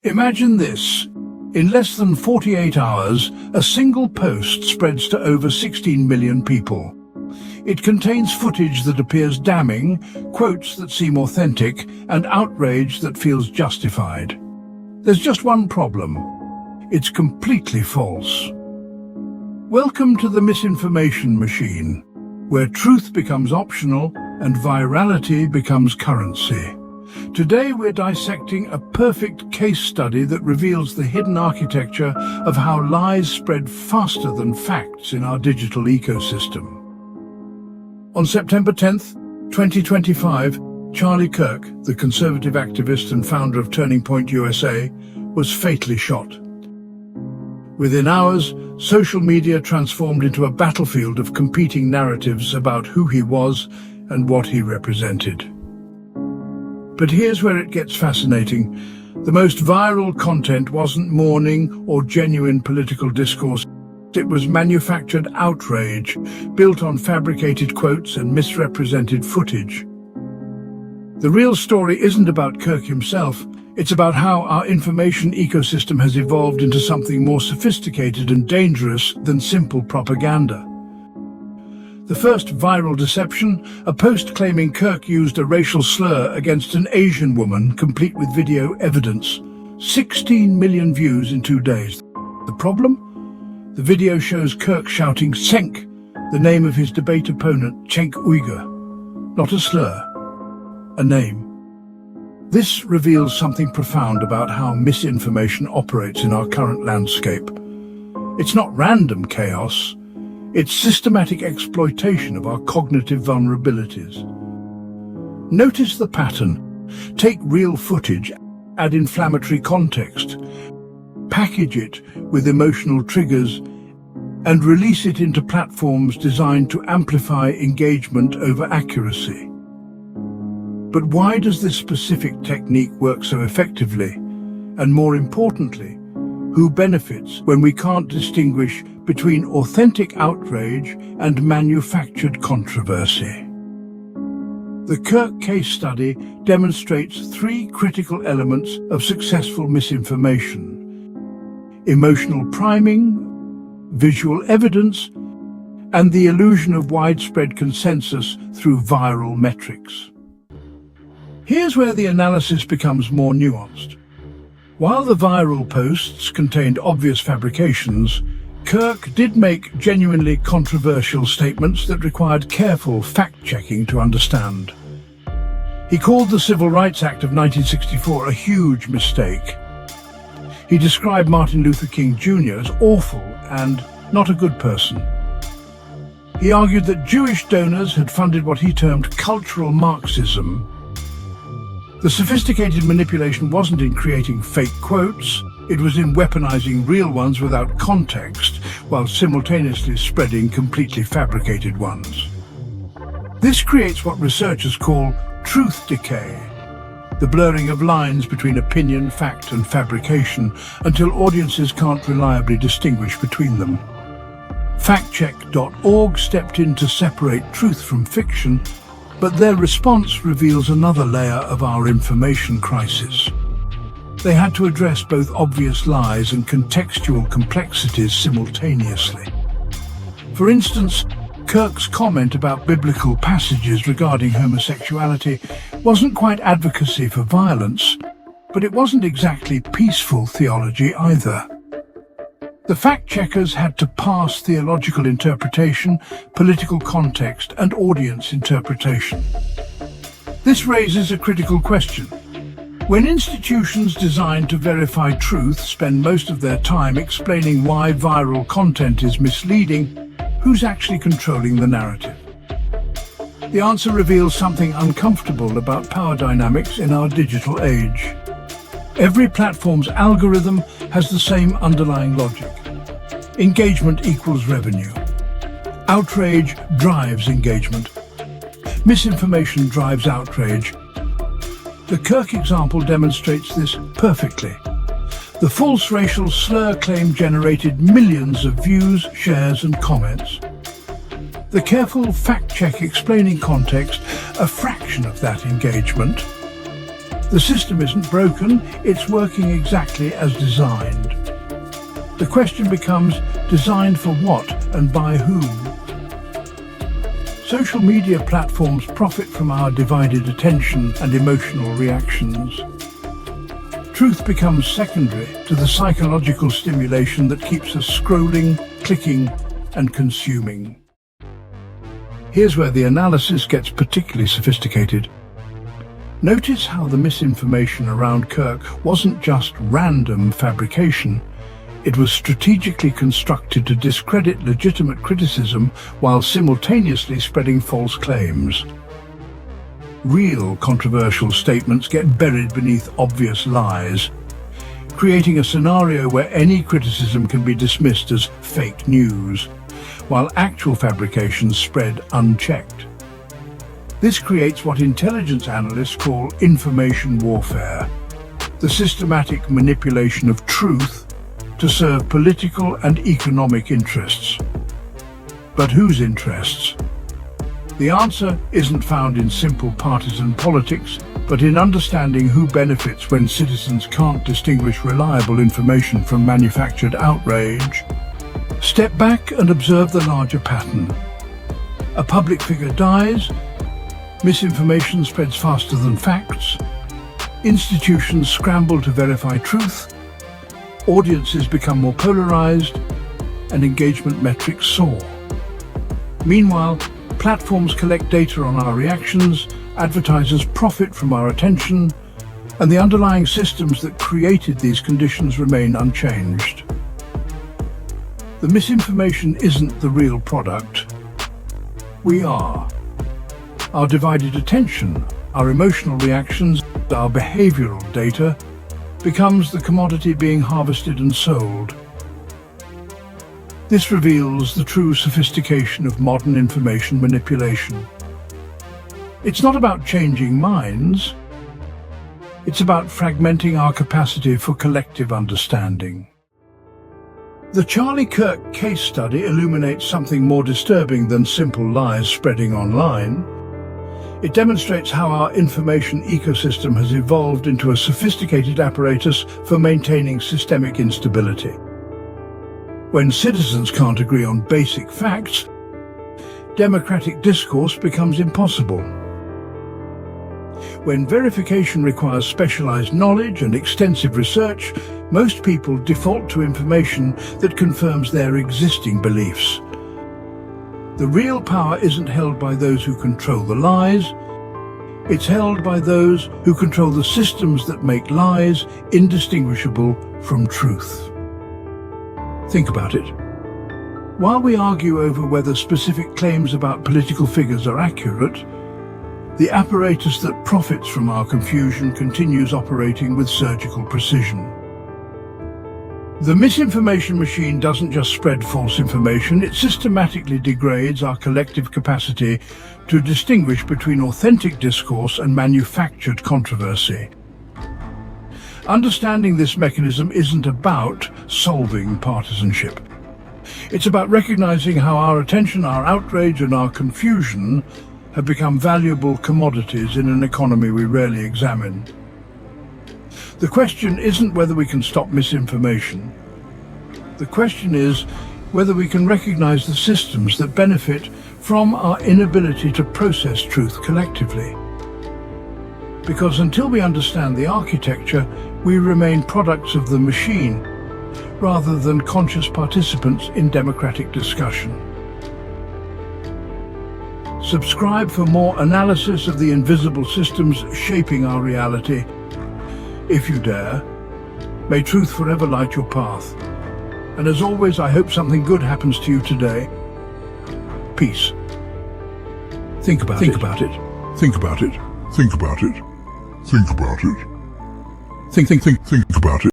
Imagine this. In less than 48 hours, a single post spreads to over 16 million people. It contains footage that appears damning, quotes that seem authentic, and outrage that feels justified. There's just one problem. It's completely false. Welcome to the misinformation machine, where truth becomes optional and virality becomes currency. Today we're dissecting a perfect case study that reveals the hidden architecture of how lies spread faster than facts in our digital ecosystem. On September 10th, 2025, Charlie Kirk, the conservative activist and founder of Turning Point USA, was fatally shot. Within hours, social media transformed into a battlefield of competing narratives about who he was and what he represented. But here's where it gets fascinating. The most viral content wasn't mourning or genuine political discourse. It was manufactured outrage, built on fabricated quotes and misrepresented footage. The real story isn't about Kirk himself. It's about how our information ecosystem has evolved into something more sophisticated and dangerous than simple propaganda. The first viral deception, a post claiming Kirk used a racial slur against an Asian woman, complete with video evidence. 16 million views in 2 days. The problem? The video shows Kirk shouting "Cenk," the name of his debate opponent, Cenk Uyghur. Not a slur, a name. This reveals something profound about how misinformation operates in our current landscape. It's not random chaos. It's systematic exploitation of our cognitive vulnerabilities. Notice the pattern. Take real footage, add inflammatory context, package it with emotional triggers, and release it into platforms designed to amplify engagement over accuracy. But why does this specific technique work so effectively? And more importantly, who benefits when we can't distinguish between authentic outrage and manufactured controversy? The Kirk case study demonstrates 3 critical elements of successful misinformation: emotional priming, visual evidence, and the illusion of widespread consensus through viral metrics. Here's where the analysis becomes more nuanced. While the viral posts contained obvious fabrications, Kirk did make genuinely controversial statements that required careful fact-checking to understand. He called the Civil Rights Act of 1964 a huge mistake. He described Martin Luther King Jr. as awful and not a good person. He argued that Jewish donors had funded what he termed cultural Marxism. The sophisticated manipulation wasn't in creating fake quotes, it was in weaponizing real ones without context, while simultaneously spreading completely fabricated ones. This creates what researchers call truth decay, the blurring of lines between opinion, fact, and fabrication until audiences can't reliably distinguish between them. Factcheck.org stepped in to separate truth from fiction, but their response reveals another layer of our information crisis. They had to address both obvious lies and contextual complexities simultaneously. For instance, Kirk's comment about biblical passages regarding homosexuality wasn't quite advocacy for violence, but it wasn't exactly peaceful theology either. The fact-checkers had to parse theological interpretation, political context, and audience interpretation. This raises a critical question. When institutions designed to verify truth spend most of their time explaining why viral content is misleading, who's actually controlling the narrative? The answer reveals something uncomfortable about power dynamics in our digital age. Every platform's algorithm has the same underlying logic. Engagement equals revenue. Outrage drives engagement. Misinformation drives outrage. The Kirk example demonstrates this perfectly. The false racial slur claim generated millions of views, shares, and comments. The careful fact-check explaining context, a fraction of that engagement. The system isn't broken, it's working exactly as designed. The question becomes, designed for what and by whom? Social media platforms profit from our divided attention and emotional reactions. Truth becomes secondary to the psychological stimulation that keeps us scrolling, clicking, and consuming. Here's where the analysis gets particularly sophisticated. Notice how the misinformation around Kirk wasn't just random fabrication. It was strategically constructed to discredit legitimate criticism while simultaneously spreading false claims. Real controversial statements get buried beneath obvious lies, creating a scenario where any criticism can be dismissed as fake news, while actual fabrications spread unchecked. This creates what intelligence analysts call information warfare, the systematic manipulation of truth to serve political and economic interests. But whose interests? The answer isn't found in simple partisan politics, but in understanding who benefits when citizens can't distinguish reliable information from manufactured outrage. Step back and observe the larger pattern. A public figure dies, misinformation spreads faster than facts, institutions scramble to verify truth, audiences become more polarized, and engagement metrics soar. Meanwhile, platforms collect data on our reactions, advertisers profit from our attention, and the underlying systems that created these conditions remain unchanged. The misinformation isn't the real product. We are. Our divided attention, our emotional reactions, our behavioral data becomes the commodity being harvested and sold. This reveals the true sophistication of modern information manipulation. It's not about changing minds. It's about fragmenting our capacity for collective understanding. The Charlie Kirk case study illuminates something more disturbing than simple lies spreading online. It demonstrates how our information ecosystem has evolved into a sophisticated apparatus for maintaining systemic instability. When citizens can't agree on basic facts, democratic discourse becomes impossible. When verification requires specialized knowledge and extensive research, most people default to information that confirms their existing beliefs. The real power isn't held by those who control the lies. It's held by those who control the systems that make lies indistinguishable from truth. Think about it. While we argue over whether specific claims about political figures are accurate, the apparatus that profits from our confusion continues operating with surgical precision. The misinformation machine doesn't just spread false information, it systematically degrades our collective capacity to distinguish between authentic discourse and manufactured controversy. Understanding this mechanism isn't about solving partisanship. It's about recognizing how our attention, our outrage, and our confusion have become valuable commodities in an economy we rarely examine. The question isn't whether we can stop misinformation. The question is whether we can recognize the systems that benefit from our inability to process truth collectively. Because until we understand the architecture, we remain products of the machine, rather than conscious participants in democratic discussion. Subscribe for more analysis of the invisible systems shaping our reality. If you dare, may truth forever light your path. And as always, I hope something good happens to you today. Peace. Think about it. Think about it. Think about it. Think about it. Think about it. Think about it.